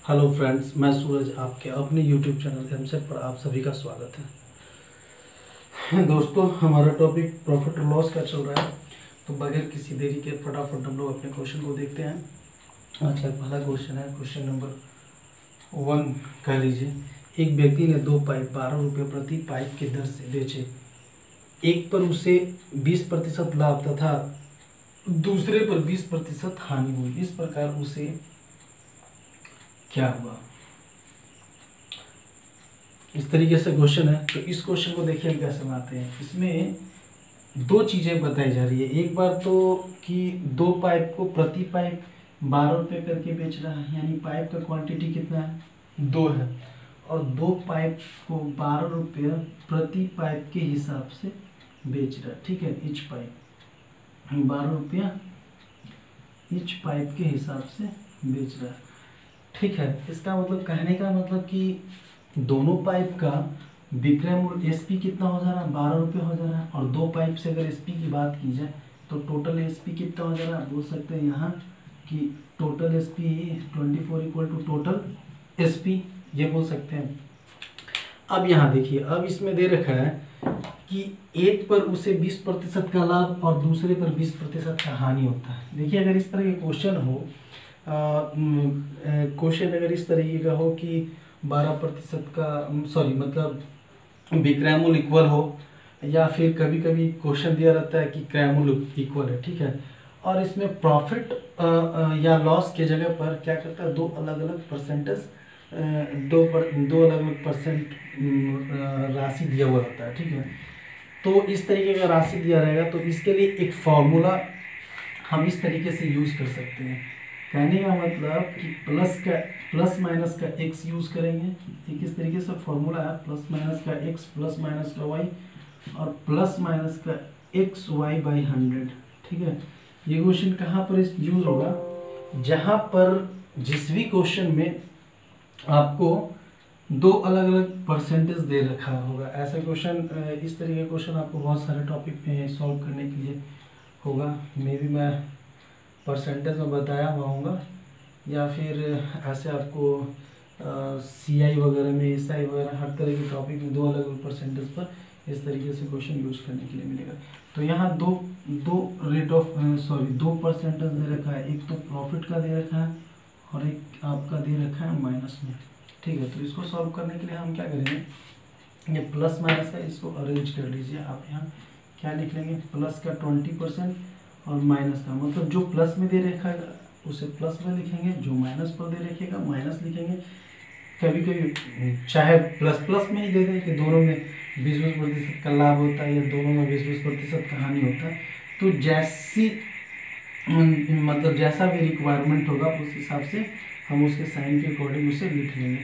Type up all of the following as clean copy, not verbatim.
Hello friends, मैं सूरज आपके अपने यूट्यूब चैनल एमसेट पर आप सभी का स्वागत है। दोस्तों, हमारा टॉपिक प्रॉफिट और लॉस का चल रहा है, तो बगैर किसी देरी के फटाफट हम लोग अपने क्वेश्चन को देखते हैं। आज का पहला क्वेश्चन है, क्वेश्चन नंबर 1 कह लीजिए। एक व्यक्ति ने 2 पाइप 12 रुपये प्रति पाइप की दर से बेचे। एक पर उसे 20% लाभ तथा दूसरे पर 20% हानि हुई। इस प्रकार उसे क्या हुआ? इस तरीके से क्वेश्चन है। तो इस क्वेश्चन को देखिए हम कैसे बनाते हैं। इसमें 2 चीज़ें बताई जा रही है। एक बार तो कि 2 पाइप को प्रति पाइप 12 रुपये करके बेच रहा है, यानी पाइप का क्वांटिटी कितना है, 2 है, और 2 पाइप को 12 रुपये प्रति पाइप के हिसाब से बेच रहा है। ठीक है, ईच पाइप 12 रुपया ईच पाइप के हिसाब से बेच रहा है। ठीक है, इसका मतलब कहने का मतलब कि दोनों पाइप का विक्रय मूल्य एसपी कितना हो जा रहा है, 12 रुपये हो जा रहा है। और 2 पाइप से अगर एसपी की बात की जाए तो टोटल एसपी कितना हो जा रहा है, बोल सकते हैं यहाँ कि total SP 24 equal to total SP, ये बोल सकते हैं। अब यहाँ देखिए, अब इसमें दे रखा है कि एक पर उसे 20% का लाभ और दूसरे पर 20% का हानि होता है। देखिए, अगर इस तरह के क्वेश्चन हो, क्वेश्चन अगर इस तरीके का हो कि 12% का मतलब विक्रय मूल्य इक्वल हो, या फिर कभी कभी क्वेश्चन दिया रहता है कि क्रय मूल्य इक्वल है, ठीक है, और इसमें प्रॉफिट या लॉस के जगह पर क्या करता है, 2 अलग अलग परसेंटेज, 2 अलग अलग परसेंट राशि दिया हुआ रहता है। ठीक है, तो इस तरीके का राशि दिया रहेगा तो इसके लिए एक फॉर्मूला हम इस तरीके से यूज कर सकते हैं। कहने का मतलब कि प्लस माइनस का x यूज करेंगे। एक इस तरीके से फॉर्मूला है, प्लस माइनस का x प्लस माइनस का y और प्लस माइनस का एक्स वाई बाई 100। ठीक है, ये क्वेश्चन कहाँ पर यूज होगा, जहाँ पर जिस भी क्वेश्चन में आपको 2 अलग अलग परसेंटेज दे रखा होगा। ऐसा क्वेश्चन, इस तरीके का क्वेश्चन आपको बहुत सारे टॉपिक में सॉल्व करने के लिए होगा। मे बी मैं परसेंटेज में बताया हुआ होगा, या फिर ऐसे आपको सीआई वगैरह में, एसआई वगैरह हर तरह के टॉपिक में 2 अलग अलग परसेंटेज पर इस तरीके से क्वेश्चन यूज करने के लिए मिलेगा। तो यहाँ दो परसेंटेज दे रखा है। एक तो प्रॉफिट का दे रखा है और एक आपका दे रखा है माइनस में। ठीक है, तो इसको सॉल्व करने के लिए हम क्या करेंगे, ये प्लस माइनस है, इसको अरेंज कर लीजिए। आप यहाँ क्या लिख लेंगे, प्लस का 20% और माइनस का, मतलब जो प्लस में दे रखा है उसे प्लस में लिखेंगे, जो माइनस पर दे रखेगा माइनस लिखेंगे। कभी कभी चाहे प्लस प्लस में ही दे दें कि दोनों में 20% का लाभ होता है या दोनों में 20% का हानि होता है, तो जैसा भी रिक्वायरमेंट होगा उस हिसाब से हम उसके साइन के अकॉर्डिंग उसे लिख लेंगे।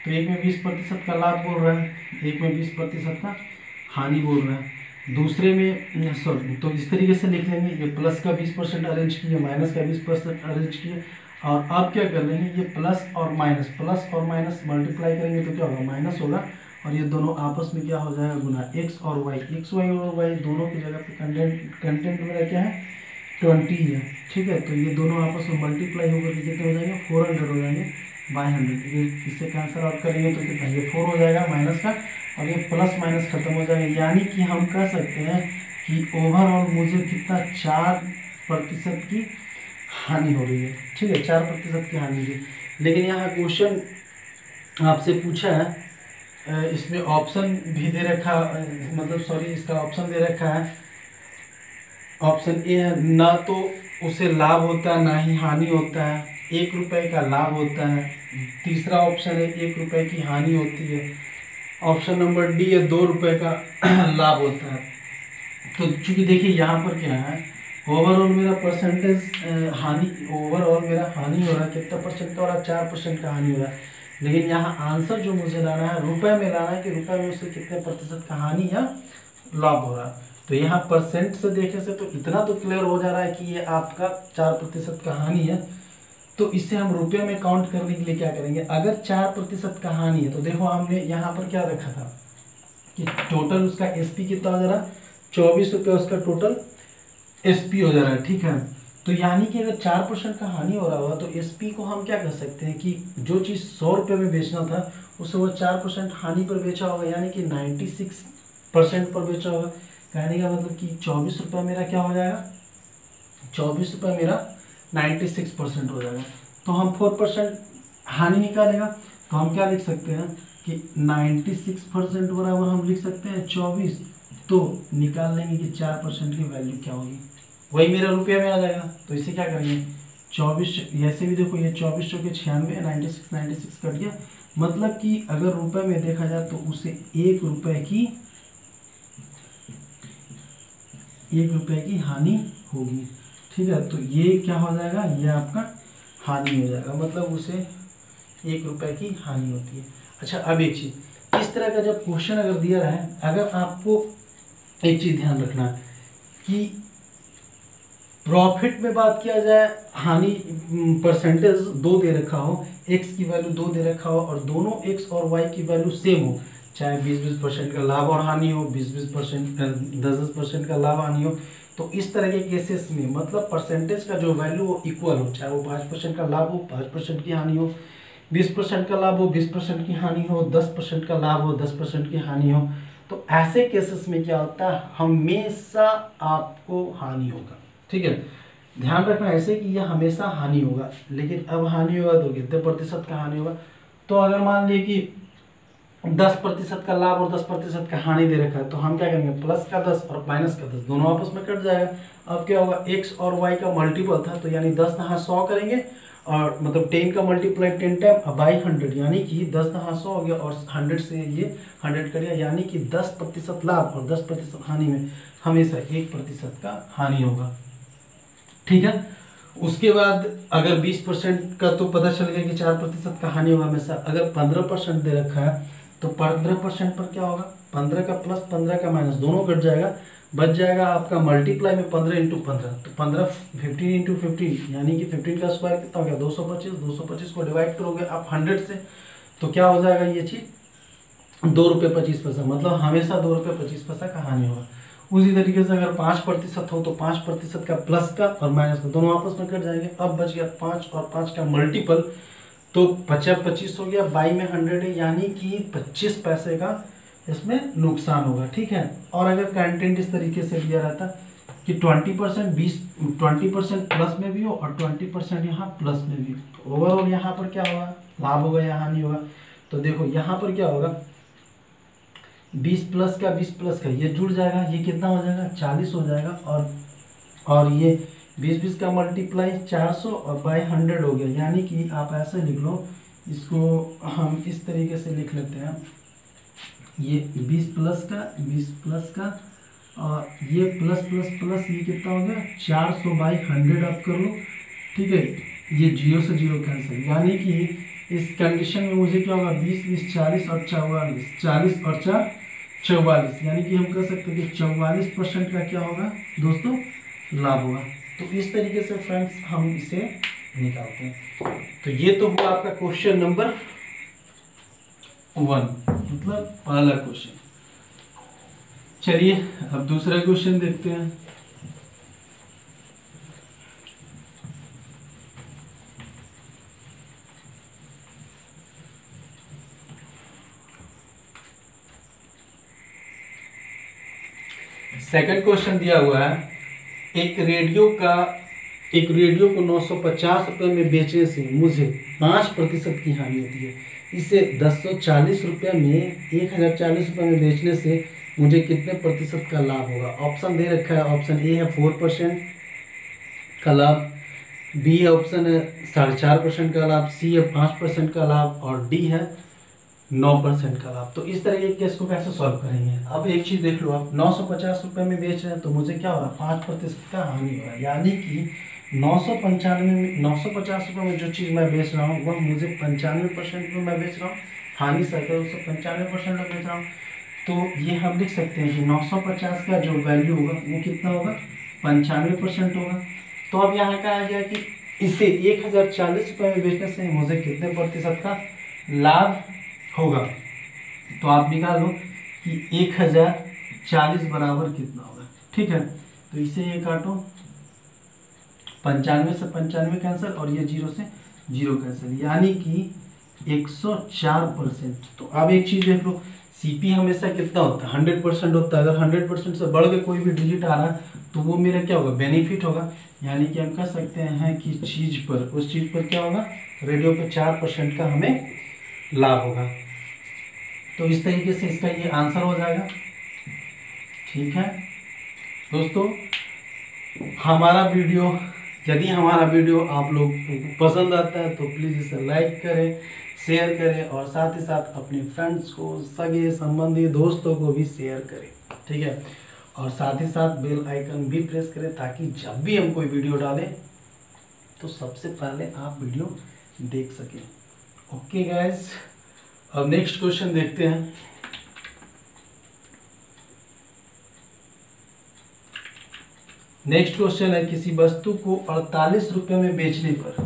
तो एक में 20% का लाभ बोल रहा है, एक में 20% का हानि बोल रहा है, दूसरे में तो इस तरीके से लिख लेंगे। ये प्लस का 20% अरेंज किए, माइनस का 20% अरेंज किए, और अब क्या कर लेंगे, ये प्लस और माइनस मल्टीप्लाई करेंगे तो क्या होगा, माइनस होगा, और ये दोनों आपस में क्या हो जाएगा, गुना। एक्स और वाई दोनों की जगह पे कंटेंट मेरा क्या है, 20 है। ठीक है, तो ये दोनों आपस में मल्टीप्लाई होकर के कितने हो जाएंगे, 400 हो जाएंगे बाई 100। इससे कैंसिल आउट करेंगे तो कितना, ये 4 हो जाएगा माइनस का, और ये प्लस माइनस खत्म हो जाएगा। यानी कि हम कह सकते हैं कि ओवरऑल मुझे कितना 4% की हानि हो रही है। ठीक है, 4% की हानि हो रही है। लेकिन यहाँ क्वेश्चन आपसे पूछा है, इसमें ऑप्शन भी दे रखा, इसका ऑप्शन दे रखा है। ऑप्शन ए है, ना तो उसे लाभ होता है ना ही हानि होता है, 1 रुपये का लाभ होता है। तीसरा ऑप्शन है 1 रुपये की हानि होती है। ऑप्शन नंबर डी है 2 रुपये का लाभ होता है। तो चूंकि देखिए यहाँ पर क्या है, ओवरऑल मेरा हानि हो रहा है, कितना परसेंट का हो रहा है, 4% का हानि हो रहा है। लेकिन यहाँ आंसर जो मुझे लाना है, रुपए में लाना है कि रुपए में उससे कितने प्रतिशत का हानि या लाभ हो रहा है। तो यहाँ परसेंट से देखे से तो इतना तो क्लियर हो जा रहा है कि ये आपका 4% का हानि है। तो इससे हम रुपये में काउंट करने के लिए क्या करेंगे, अगर 4% का हानि है तो देखो हमने यहाँ पर क्या रखा था कि टोटल उसका एसपी कितना हो जा रहा है, 24 रुपये उसका टोटल एसपी हो जा रहा है। ठीक है, तो यानी कि अगर 4% का हानि हो रहा हुआ तो एसपी को हम क्या कर सकते हैं कि जो चीज़ 100 रुपये में बेचना था उसे वो 4% हानि पर बेचा होगा, यानी कि 96% पर बेचा होगा। कहने का मतलब कि 24 रुपये मेरा क्या हो जाएगा, 24 रुपये मेरा 96% हो जाएगा। तो हम 4% हानि निकालेगा, तो हम क्या लिख सकते हैं कि 96% बराबर हम लिख सकते हैं 24, तो निकाल लेंगे कि 4% की वैल्यू क्या होगी, वही मेरा रुपये में आ जाएगा। तो इसे क्या करेंगे 24, ऐसे भी देखो ये 24 के 96, 96 कट गया, मतलब कि अगर रुपए में देखा जाए तो उसे 1 रुपए की हानि होगी। ठीक है, तो ये क्या हो जाएगा, ये आपका हानि हो जाएगा, मतलब उसे 1 रुपए की हानि होती है। अच्छा, अब एक चीज़, इस तरह का जब क्वेश्चन अगर दिया रहा है, अगर आपको एक चीज़ ध्यान रखना है कि प्रॉफिट में बात किया जाए, हानि परसेंटेज 2 दे रखा हो, एक्स की वैल्यू 2 दे रखा हो और दोनों एक्स और वाई की वैल्यू सेम हो, चाहे 20-20% का लाभ और हानि हो, 20-20%, 10-10% का लाभ हानि हो, तो इस तरह के केसेस में मतलब परसेंटेज का जो वैल्यू हो इक्वल हो, चाहे वो 5% का लाभ हो 5% की हानि हो, 20% का लाभ हो 20% की हानि हो, 10% का लाभ हो 10% की हानि हो, तो ऐसे केसेस में क्या होता है, हमेशा आपको हानि होगा। ठीक है, ध्यान रखना ऐसे कि यह हमेशा हानि होगा, लेकिन अब हानि होगा तो कितने प्रतिशत का हानि होगा। तो अगर मान लीजिए कि 10% का लाभ और 10% का हानि दे रखा है, तो हम क्या करेंगे, प्लस का 10 और माइनस का 10 दोनों आपस में कट जाएगा। अब क्या होगा, एक्स और वाई का मल्टीपल था, तो यानी 10 यहाँ 100 करेंगे, और मतलब 10 का मल्टीप्लाई 10 टाइम बाई 100, यानी कि 10 यहाँ 100 हो गया और 100 से ये 100 करेगा, यानी कि 10% लाभ और 10% हानि में हमेशा 1% का हानि होगा। ठीक है, उसके बाद अगर 20% का तो पता चल गया कि 4% का हानि होगा हमेशा। अगर 15% दे रखा है तो 15% पर क्या होगा, 15 का प्लस 15 का माइनस दोनों कट जाएगा, बच जाएगा आपका मल्टीप्लाई में 15 × 15, तो 15 15 × 15 यानी कि 15 का स्क्वायर कितना हो गया 225, 225 को डिवाइड करोगे आप 100 से, तो क्या हो जाएगा ये चीज़ 2 रुपये 25 पैसा, मतलब हमेशा 2 रुपये 25 पैसा का हानि होगा। उसी तरीके से अगर 5% हो तो 5% का प्लस का और माइनस का दोनों आपस में कट जाएंगे। अब बच गया 5 और 5 का मल्टीपल, तो 25 हो गया, बाई में 100 है, यानी कि 25 पैसे का इसमें नुकसान होगा। ठीक है, और अगर कंटेंट इस तरीके से दिया रहता कि 20% प्लस में भी हो और 20% यहाँ प्लस में भी हो, तो ओवरऑल यहाँ पर क्या होगा, लाभ होगा या हानि होगा। तो देखो यहाँ पर क्या होगा, 20 प्लस का ये जुड़ जाएगा, ये कितना हो जाएगा 40 हो जाएगा, और ये 20 का मल्टीप्लाई 400 और बाई 100 हो गया, यानी कि आप ऐसे लिख लो, इसको हम इस तरीके से लिख लेते हैं, ये 20 प्लस का और ये प्लस प्लस प्लस ये कितना हो गया 400 बाई 100 आप कर लो। ठीक है, ये 0 से 0 कैंसिल, यानी कि इस कंडीशन में मुझे क्या होगा 20 20 40 और 44, 40 और 4 44, यानी कि हम कह सकते हैं कि 44% का क्या होगा दोस्तों, लाभ होगा। तो इस तरीके से फ्रेंड्स हम इसे निकालते हैं। तो ये तो हुआ आपका क्वेश्चन नंबर 1, मतलब पहला क्वेश्चन। चलिए अब दूसरा क्वेश्चन देखते हैं। सेकंड क्वेश्चन दिया हुआ है, एक रेडियो को 950 रुपये में बेचने से मुझे 5% की हानि होती है, इसे 1040 रुपये में 1040 रुपये में बेचने से मुझे कितने प्रतिशत का लाभ होगा। ऑप्शन दे रखा है, ऑप्शन ए है 4% का लाभ, बी है ऑप्शन है 4.5% का लाभ, सी है 5% का लाभ और डी है 9% का लाभ। तो इस तरह के केस को कैसे सॉल्व करेंगे। अब एक चीज़ देख लो, आप 950 रुपये में बेच रहे हैं तो मुझे क्या होगा 5% का हानि होगा, यानी कि 950 रुपये में जो चीज़ मैं बेच रहा हूँ वह मुझे 95% में मैं बेच रहा हूँ, हानि सर्कल उससे 95% में बेच रहा हूँ। तो ये हम लिख सकते हैं कि 950 का जो वैल्यू होगा वो कितना होगा 95% होगा। तो अब यहाँ क्या आ गया कि इसे 1040 रुपये में बेचने से मुझे कितने प्रतिशत का लाभ होगा। तो आप निकाल लो कि 1040 बराबर कितना होगा। ठीक है, तो इसे ये काटो 95 से 95 कैंसिल और ये 0 से 0 कैंसिल, यानी कि 104%। तो अब एक चीज़ देख लो, सीपी हमेशा कितना होता है 100% होता है। अगर 100% से बढ़ के कोई भी डिजिट आ रहा है तो वो मेरा क्या होगा, बेनिफिट होगा। यानी कि हम कह सकते हैं कि चीज़ पर, उस चीज़ पर क्या होगा, रेडियो पे 4% का हमें लाभ होगा। तो इस तरीके से इसका ये आंसर हो जाएगा। ठीक है दोस्तों, यदि हमारा वीडियो आप लोग को पसंद आता है तो प्लीज़ इसे लाइक करें, शेयर करें और साथ ही साथ अपने फ्रेंड्स को, सगे संबंधी दोस्तों को भी शेयर करें। ठीक है, और साथ ही साथ बेल आइकन भी प्रेस करें ताकि जब भी हम कोई वीडियो डालें तो सबसे पहले आप वीडियो देख सकें। ओके गाइस, अब नेक्स्ट क्वेश्चन देखते हैं। नेक्स्ट क्वेश्चन है, किसी वस्तु को 48 रुपये में बेचने पर,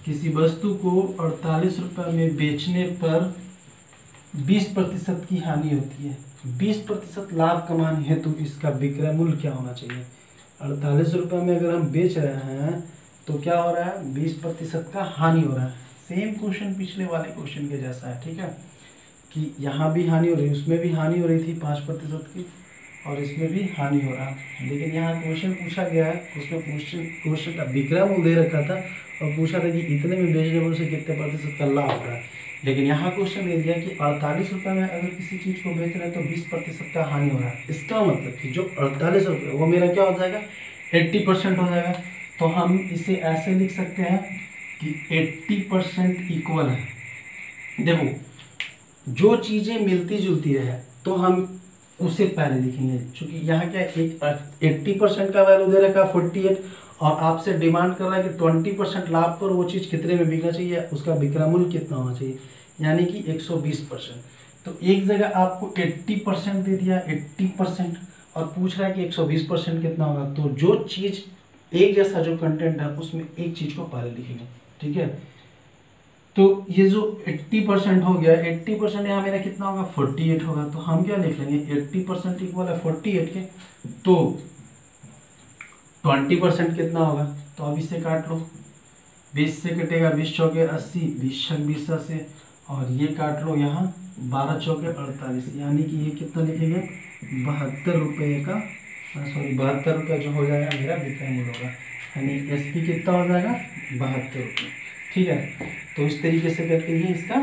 किसी वस्तु को 48 रुपये में बेचने पर 20% की हानि होती है। 20% लाभ कमाने हेतु इसका विक्रय मूल्य क्या होना चाहिए। 48 रुपये में अगर हम बेच रहे हैं तो क्या हो रहा है, 20% का हानि हो रहा है। सेम क्वेश्चन पिछले वाले क्वेश्चन के जैसा है। ठीक है, कि यहाँ भी हानि हो रही है, उसमें भी हानि हो रही थी 5% की और इसमें भी हानि हो रहा है। लेकिन यहाँ क्वेश्चन पूछा गया है, उसमें क्वेश्चन का विक्रय मूल्य दे रखा था और पूछा था कि इतने में बेचने पर उसे कितने प्रतिशत का लाभ हो रहा है। लेकिन यहाँ क्वेश्चन दे दिया कि 48 रुपये में अगर किसी चीज़ को बेच रहे हैं तो 20% का हानि हो रहा है। इसका मतलब कि जो 48 रुपये वो मेरा क्या हो जाएगा, 80% हो जाएगा। तो हम इसे ऐसे लिख सकते हैं कि 80% इक्वल है। देखो, जो चीज़ें मिलती जुलती है तो हम उसे पहले लिखेंगे, क्योंकि यहाँ क्या एक 80% का वैल्यू दे रखा है 48 और आपसे डिमांड कर रहा है कि 20% लाभ पर वो चीज़ कितने में बिकना चाहिए, उसका विक्रय मूल्य कितना होना चाहिए, यानी कि 120%। तो एक जगह आपको 80% दे दिया, 80%, और पूछ रहा है कि 120% कितना होगा। तो जो चीज़ एक जैसा जो कंटेंट है उसमें एक चीज़ को पहले लिखेंगे। ठीक है, तो ये जो 80% हो गया, 80% यहाँ मेरा कितना होगा, 48 होगा। तो हम क्या लिख लेंगे, 80% इक्वल है 48 के, तो 20% कितना होगा। तो अब इसे काट लो, 20 से कटेगा 20 चौके 80, 20 छक 20 से, और ये काट लो यहाँ 12 चौके 48, यानी कि ये कितना लिखेंगे, 72 रुपये का, सॉरी 72 रुपये जो हो जाएगा मेरा विक्रय मूल्य होगा, यानी SP कितना हो जाएगा, 72 रुपये। ठीक है, तो इस तरीके से करके ये इसका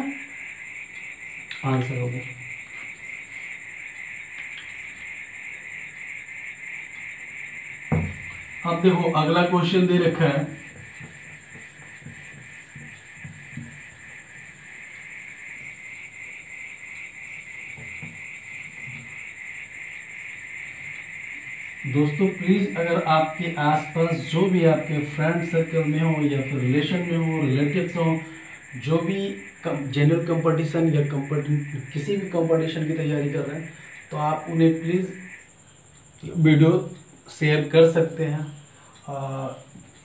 आंसर हो गया। अब देखो अगला क्वेश्चन दे रखा है, दोस्तों प्लीज़ अगर आपके आसपास जो भी आपके फ्रेंड सर्कल में हो या फिर रिलेशन में हो, रिलेटिव्स हो, जो भी जनरल कंपटीशन या किसी भी कंपटीशन की तैयारी कर रहे हैं, तो आप उन्हें प्लीज़ वीडियो शेयर कर सकते हैं।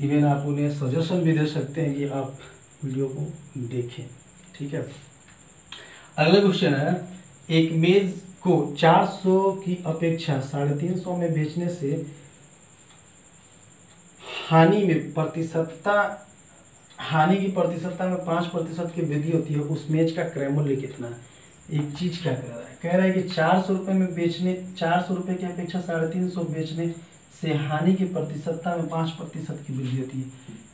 इवन आप उन्हें सजेशन भी दे सकते हैं कि आप वीडियो को देखें। ठीक है, अगला क्वेश्चन है, एक मेज को 400 की अपेक्षा 350 में बेचने से हानि की प्रतिशतता में 5% की वृद्धि होती है, उस मेज का क्रय मूल्य कितना है। एक चीज क्या कह रहा है कि 400 रुपये में बेचने, 400 रुपये की अपेक्षा 350 बेचने से हानि की प्रतिशतता में 5% की वृद्धि होती है।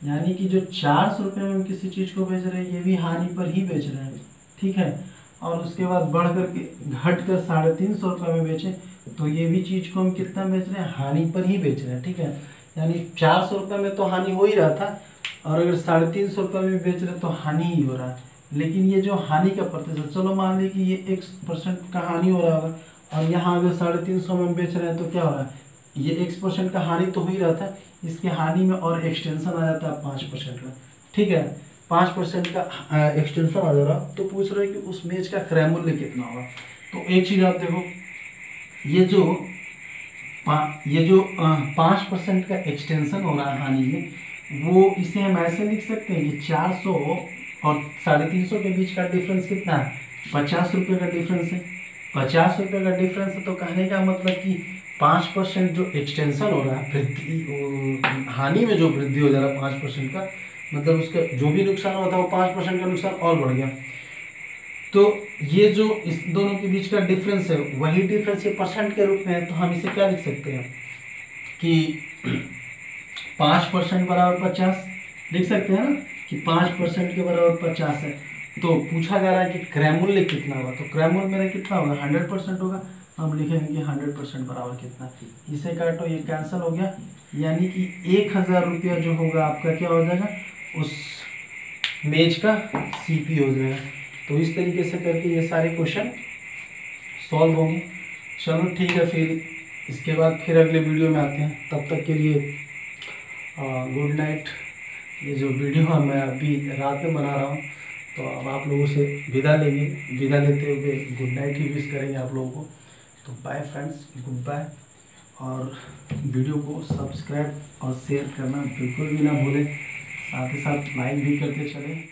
यानी कि जो 400 रुपये में हम किसी चीज को बेच रहे हैं ये भी हानि पर ही बेच रहे हैं। ठीक है, और उसके बाद बढ़ करके घट कर 350 रुपये में बेचें तो ये भी चीज़ को हम कितना बेच रहे हैं, हानि पर ही बेच रहे हैं। ठीक है, यानी 400 रुपये में तो हानि हो ही रहा था और अगर 350 रुपये में बेच रहे हैं तो हानि ही हो रहा है। लेकिन ये जो हानि का प्रतिशत, चलो मान ली कि ये 1% का हानि हो रहा होगा और यहाँ अगर 350 में बेच रहे हैं तो क्या हो रहा है, ये 1% का हानि तो हो ही रहा था, इसके हानि में और एक्सटेंशन आ जाता है 5% का। ठीक है, 5% का एक्सटेंशन आ जा रहा, तो पूछ रहे हैं कि उस मेज का क्रय मूल्य कितना होगा। तो एक चीज़ आप देखो, ये जो 5% का एक्सटेंशन हो रहा है हानि में, वो इसे हम ऐसे लिख सकते हैं कि 400 और 350 के बीच का डिफरेंस कितना है, 50 रुपये का डिफरेंस है। 50 रुपये का डिफरेंस है, तो कहने का मतलब कि 5% जो एक्सटेंशन हो रहा है, वृद्धि हानि में जो वृद्धि हो जा रहा है 5% का, मतलब उसका जो भी नुकसान होता है वो 5% का नुकसान और बढ़ गया। तो ये जो इस दोनों के बीच का डिफरेंस है, वही डिफरेंस ये परसेंट के रूप में है। तो हम इसे क्या लिख सकते हैं कि 5% बराबर 50 लिख सकते हैं ना, कि 5% के बराबर 50 है। तो पूछा जा रहा है कि क्रय मूल्य कितना होगा, तो क्रय मूल्य मेरा कितना होगा, 100% होगा। हम लिखेंगे कि 100% बराबर कितना, इसे काटो, ये कैंसिल हो गया, यानी कि 1000 रुपया जो होगा आपका क्या हो जाएगा, उस मेज का सीपी हो जाएगा। तो इस तरीके से करके ये सारे क्वेश्चन सॉल्व होंगे। चलो ठीक है, फिर इसके बाद फिर अगले वीडियो में आते हैं। तब तक के लिए गुड नाइट। ये जो वीडियो है मैं अभी रात में बना रहा हूँ, तो अब आप लोगों से विदा लेंगे, विदा लेते हुए गुड नाइट ही विश करेंगे आप लोगों को। तो बाय फ्रेंड्स, गुड बाय। और वीडियो को सब्सक्राइब और शेयर करना बिल्कुल भी ना भूलें, साथ ही साथ लाइक भी करते चलें।